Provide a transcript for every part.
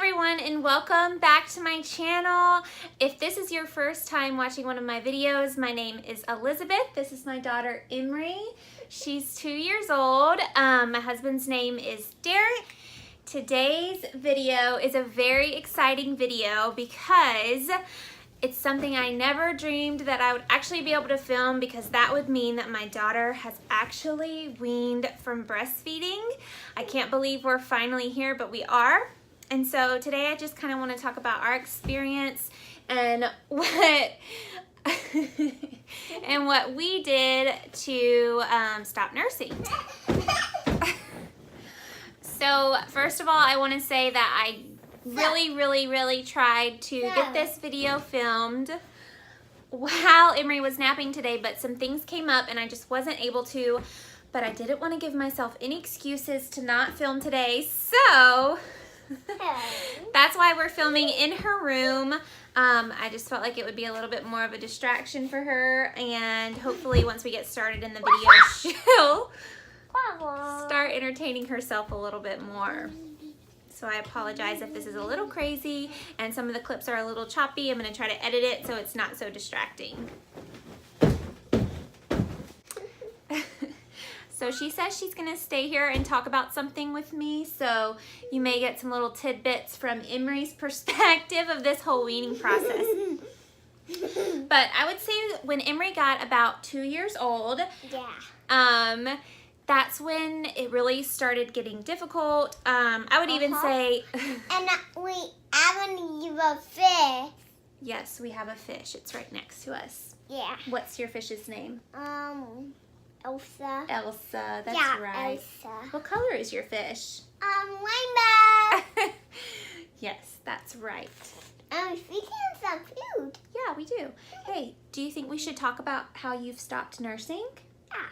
everyone, and welcome back to my channel. If this is your first time watching one of my videos, my name is Elizabeth. This is my daughter Emery. She's 2 years old. My husband's name is Derek. Today's video is a very exciting video because it's something I never dreamed that I would actually be able to film, because that would mean that my daughter has actually weaned from breastfeeding. I can't believe we're finally here, but we are. And so today I just kind of want to talk about our experience and what and what we did to stop nursing. So first of all, I want to say that I really tried to get this video filmed while Emery was napping today, but some things came up and I just wasn't able to. But I didn't want to give myself any excuses to not film today, so that's why we're filming in her room. I just felt like it would be a little bit more of a distraction for her, and hopefully once we get started in the video, she'll start entertaining herself a little bit more. So I apologize if this is a little crazy and some of the clips are a little choppy. I'm going to try to edit it so it's not so distracting. So she says she's going to stay here and talk about something with me, so you may get some little tidbits from Emery's perspective of this whole weaning process. But I would say when Emery got about 2 years old, that's when it really started getting difficult. I would even say... And we have a fish. Yes, we have a fish. It's right next to us. Yeah. What's your fish's name? Elsa. Elsa, that's right. Elsa. What color is your fish? Rainbow. Yes, that's right. We can some food. Yeah, we do. Hey, do you think we should talk about how you've stopped nursing? Yeah.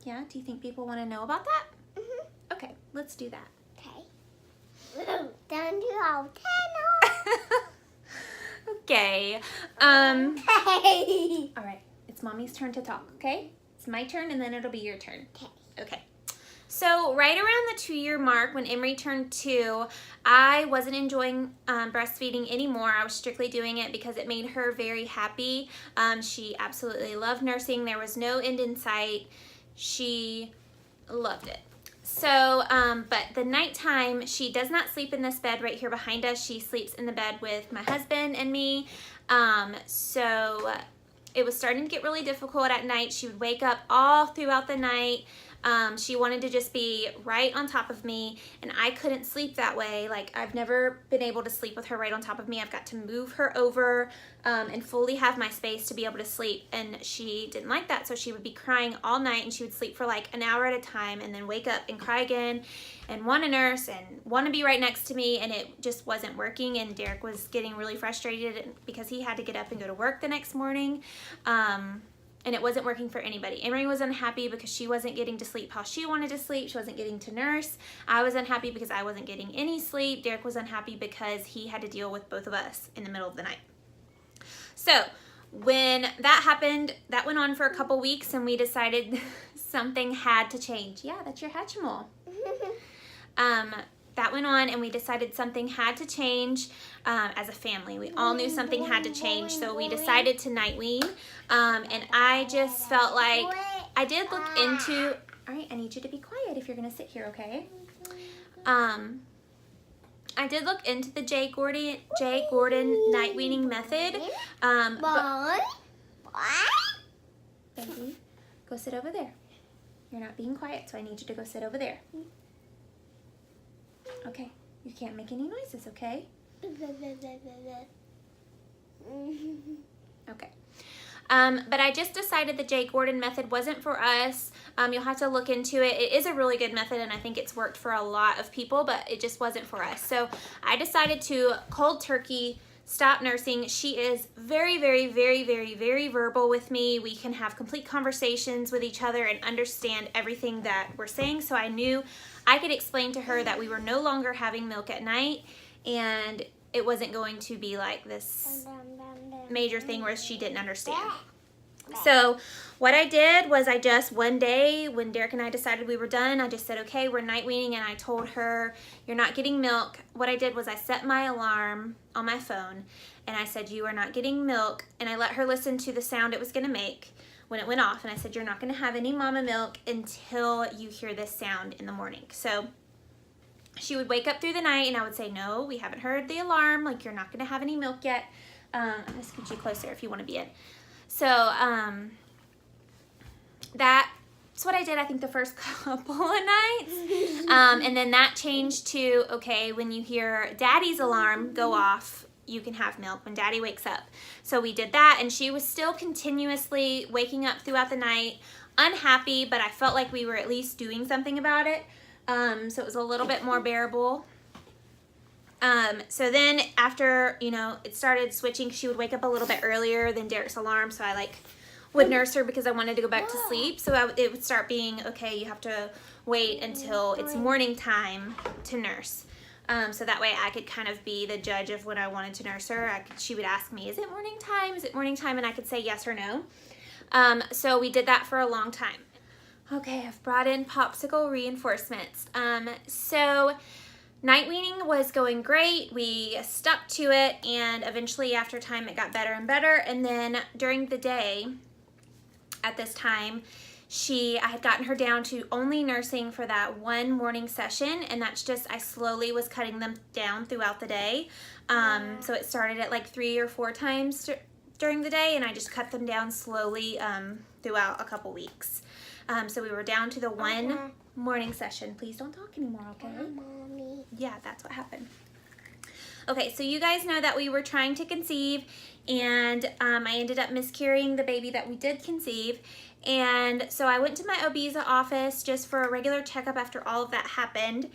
Yeah, do you think people want to know about that? Mm-hmm. Okay, let's do that. Okay. Down to our channel. Okay. Hey. All right, it's Mommy's turn to talk, okay? It's my turn and then it'll be your turn. Okay. So right around the 2-year mark, when Emery turned 2, I wasn't enjoying breastfeeding anymore. I was strictly doing it because it made her very happy. She absolutely loved nursing. There was no end in sight. She loved it. So, but the nighttime, she does not sleep in this bed right here behind us. She sleeps in the bed with my husband and me. So it was starting to get really difficult at night. She would wake up all throughout the night. She wanted to just be right on top of me, and I couldn't sleep that way. Like, I've never been able to sleep with her right on top of me. I've got to move her over and fully have my space to be able to sleep, and she didn't like that. So she would be crying all night, and she would sleep for like an hour at a time and then wake up and cry again and want to nurse and want to be right next to me, and it just wasn't working. And Derek was getting really frustrated because he had to get up and go to work the next morning. And it wasn't working for anybody. Emery was unhappy because she wasn't getting to sleep how she wanted to sleep. She wasn't getting to nurse. I was unhappy because I wasn't getting any sleep. Derek was unhappy because he had to deal with both of us in the middle of the night. So when that happened, that went on for a couple weeks, and we decided something had to change. Yeah, that's your Hatchimal. That went on, and we decided something had to change as a family. We all knew something had to change, so we decided to night wean. And I just felt like I did look into... All right, I need you to be quiet if you're going to sit here, okay? I did look into the J. Gordon night weaning method. Baby, go sit over there. You're not being quiet, so I need you to go sit over there. Okay, you can't make any noises, okay? Okay. But I just decided the J. Gordon method wasn't for us. You'll have to look into it. It is a really good method, and I think it's worked for a lot of people, but it just wasn't for us. So I decided to cold turkey stop nursing. She is very verbal with me. We can have complete conversations with each other and understand everything that we're saying. So I knew I could explain to her that we were no longer having milk at night, and it wasn't going to be like this major thing where she didn't understand. So what I did was I just, one day when Derek and I decided we were done, I just said, okay, we're night weaning, and I told her, you're not getting milk. What I did was I set my alarm on my phone, and I said, you are not getting milk, and I let her listen to the sound it was going to make when it went off, and I said, you're not going to have any mama milk until you hear this sound in the morning. So she would wake up through the night, and I would say, no, we haven't heard the alarm, like you're not going to have any milk yet. I'm going to scoot you closer if you want to be in. So that's what I did, I think, the first couple of nights. And then that changed to, okay, when you hear Daddy's alarm go off, you can have milk when Daddy wakes up. So we did that, and she was still continuously waking up throughout the night, unhappy, but I felt like we were at least doing something about it. So it was a little bit more bearable. So then after, you know, it started switching, she would wake up a little bit earlier than Derek's alarm, so I would nurse her because I wanted to go back to sleep. So it would start being, okay, you have to wait until it's morning time to nurse. So that way I could kind of be the judge of when I wanted to nurse her. She would ask me, is it morning time? Is it morning time? And I could say yes or no. So we did that for a long time. Okay, I've brought in popsicle reinforcements. So night weaning was going great. We stuck to it, and eventually after time it got better and better. And then during the day at this time, I had gotten her down to only nursing for that one morning session, and that's just, I slowly was cutting them down throughout the day. So it started at like 3 or 4 times during the day, and I just cut them down slowly throughout a couple weeks. So we were down to the one morning session. Please don't talk anymore, okay? Mommy. Yeah, that's what happened. Okay, so you guys know that we were trying to conceive, and I ended up miscarrying the baby that we did conceive. And so I went to my OB's office just for a regular checkup after all of that happened.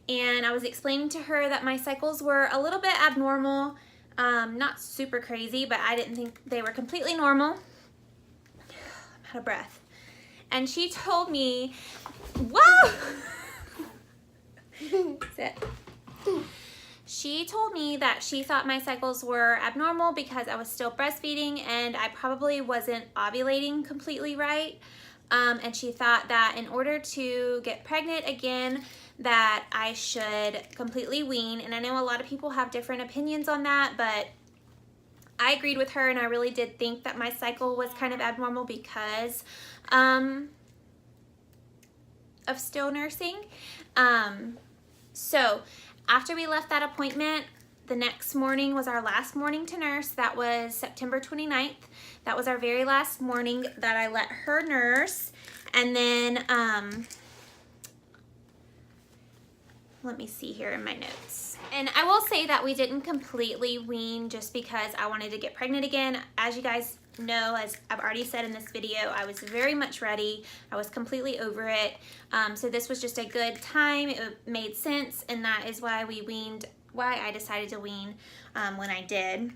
And I was explaining to her that my cycles were a little bit abnormal, not super crazy, but I didn't think they were completely normal. I'm out of breath. And she told me, whoa! Sit. She told me that she thought my cycles were abnormal because I was still breastfeeding and I probably wasn't ovulating completely right. And she thought that in order to get pregnant again, that I should completely wean. And I know a lot of people have different opinions on that, but I agreed with her, and I really did think that my cycle was kind of abnormal because of still nursing. So after we left that appointment, the next morning was our last morning to nurse. That was September 29th. That was our very last morning that I let her nurse. And then, let me see here in my notes. And I will say that we didn't completely wean just because I wanted to get pregnant again. As you guys know, as I've already said in this video, I was very much ready. I was completely over it. So this was just a good time. It made sense, and that is why we weaned, why I decided to wean when I did.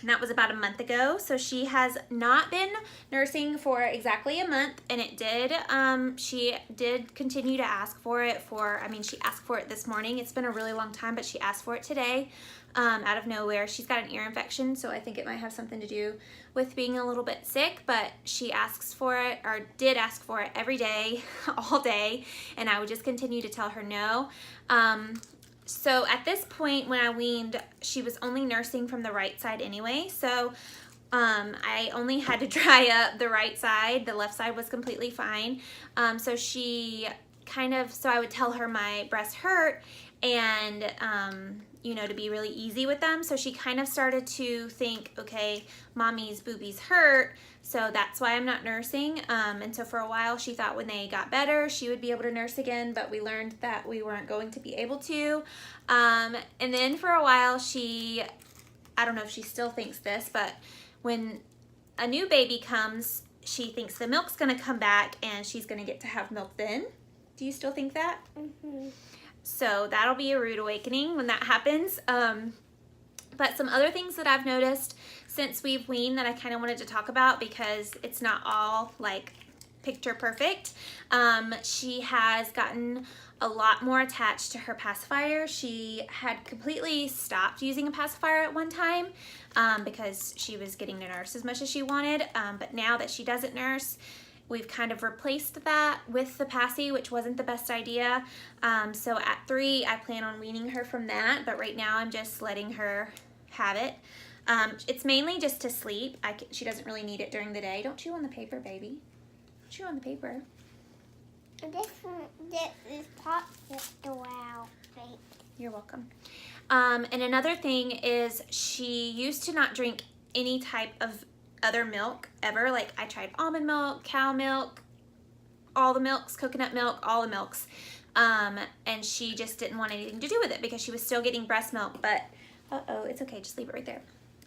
And that was about a month ago. So she has not been nursing for exactly a month, and it did, she did continue to ask for it she asked for it this morning. It's been a really long time, but she asked for it today out of nowhere. She's got an ear infection, so I think it might have something to do with being a little bit sick, but she asks for it, or did ask for it every day, all day, and I would just continue to tell her no. So at this point when I weaned, she was only nursing from the right side anyway, so I only had to dry up the right side. The left side was completely fine. So I would tell her my breasts hurt, and you know, to be really easy with them. So she kind of started to think, okay, mommy's boobies hurt, so that's why I'm not nursing. And so for a while she thought when they got better she would be able to nurse again, but we learned that we weren't going to be able to. And then for a while I don't know if she still thinks this, but when a new baby comes, she thinks the milk's gonna come back and she's gonna get to have milk then. Do you still think that? Mm-hmm. So that'll be a rude awakening when that happens. But some other things that I've noticed since we've weaned that I kind of wanted to talk about, because it's not all like picture perfect. She has gotten a lot more attached to her pacifier. She had completely stopped using a pacifier at one time because she was getting to nurse as much as she wanted, but now that she doesn't nurse, we've kind of replaced that with the Passy, which wasn't the best idea. So at 3, I plan on weaning her from that, but right now I'm just letting her have it. It's mainly just to sleep. She doesn't really need it during the day. Don't chew on the paper, baby. Don't chew on the paper. This pot slipped out. You're welcome. And another thing is she used to not drink any type of other milk ever. Like I tried almond milk, cow milk, all the milks, coconut milk, all the milks. And she just didn't want anything to do with it because she was still getting breast milk. But, uh-oh, it's okay. Just leave it right there.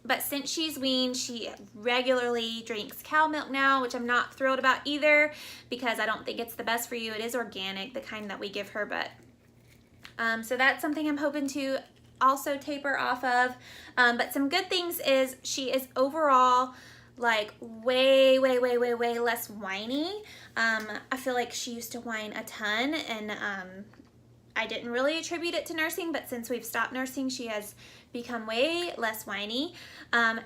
But since she's weaned, she regularly drinks cow milk now, which I'm not thrilled about either because I don't think it's the best for you. It is organic, the kind that we give her, but so that's something I'm hoping to also taper off of. But some good things is she is overall like way less whiny. I feel like she used to whine a ton, and I didn't really attribute it to nursing, but since we've stopped nursing, she has become way less whiny.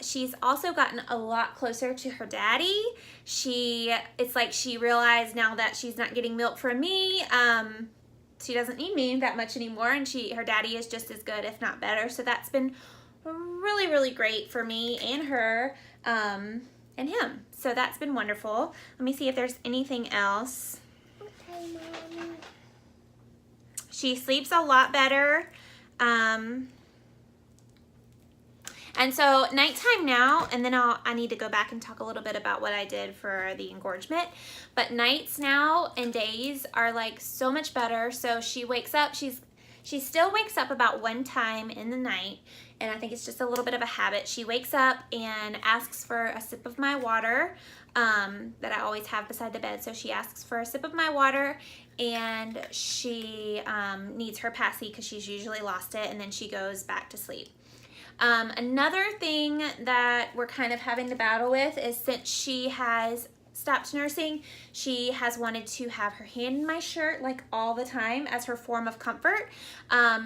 She's also gotten a lot closer to her daddy. It's like she realized now that she's not getting milk from me, she doesn't need me that much anymore, and her daddy is just as good, if not better. So that's been really great for me and her and him. So that's been wonderful. Let me see if there's anything else. Okay, Mommy. She sleeps a lot better. And so nighttime now, and then I need to go back and talk a little bit about what I did for the engorgement. But nights now and days are like so much better. So she wakes up, she still wakes up about 1 time in the night, and I think it's just a little bit of a habit. She wakes up and asks for a sip of my water that I always have beside the bed. So she asks for a sip of my water, and she needs her Passy because she's usually lost it, and then she goes back to sleep. Another thing that we're kind of having to battle with is since she has stopped nursing, she has wanted to have her hand in my shirt like all the time as her form of comfort.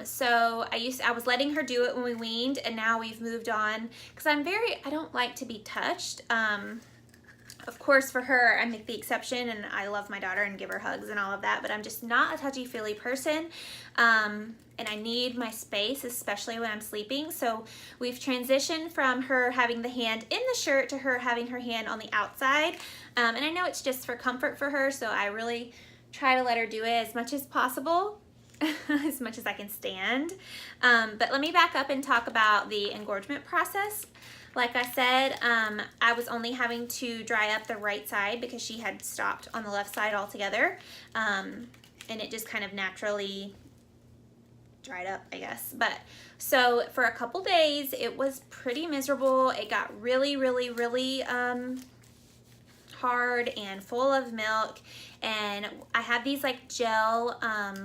So I was letting her do it when we weaned, and now we've moved on because I don't like to be touched. Of course, for her, I make the exception, and I love my daughter and give her hugs and all of that, but I'm just not a touchy-feely person, and I need my space, especially when I'm sleeping. So we've transitioned from her having the hand in the shirt to her having her hand on the outside, and I know it's just for comfort for her, so I really try to let her do it as much as possible, as much as I can stand. But let me back up and talk about the engorgement process. Like I said, I was only having to dry up the right side because she had stopped on the left side altogether, and it just kind of naturally dried up, I guess. But so for a couple days, it was pretty miserable. It got really hard and full of milk, and I have these like gel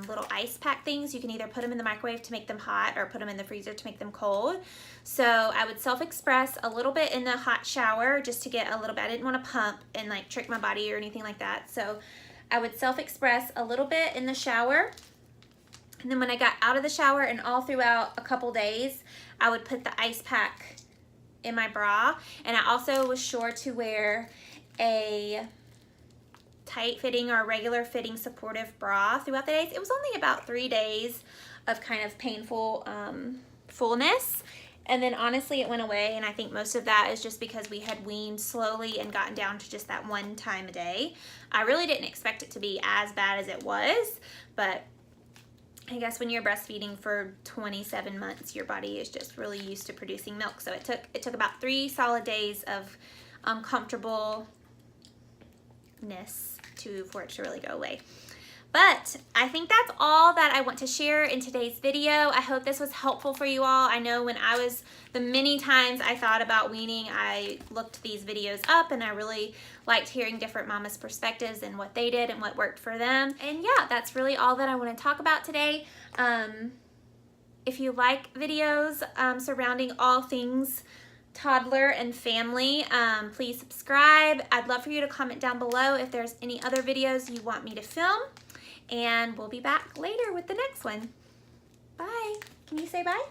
little ice pack things. You can either put them in the microwave to make them hot or put them in the freezer to make them cold. So I would self-express a little bit in the hot shower just to get a little bit. I didn't want to pump and like trick my body or anything like that. So I would self-express a little bit in the shower, and then when I got out of the shower and all throughout a couple days, I would put the ice pack in my bra. And I also was sure to wear a tight fitting or regular fitting supportive bra throughout the days. It was only about 3 days of kind of painful fullness, and then honestly it went away, and I think most of that is just because we had weaned slowly and gotten down to just that 1 time a day. I really didn't expect it to be as bad as it was, but I guess when you're breastfeeding for 27 months, your body is just really used to producing milk. So it took about 3 solid days of uncomfortableness for it to really go away. But I think that's all that I want to share in today's video. I hope this was helpful for you all. I know the many times I thought about weaning, I looked these videos up, and I really liked hearing different mamas' perspectives and what they did and what worked for them. And yeah, that's really all that I want to talk about today. If you like videos surrounding all things toddler and family, please subscribe. I'd love for you to comment down below if there's any other videos you want me to film. and we'll be back later with the next one. Bye. Can you say bye?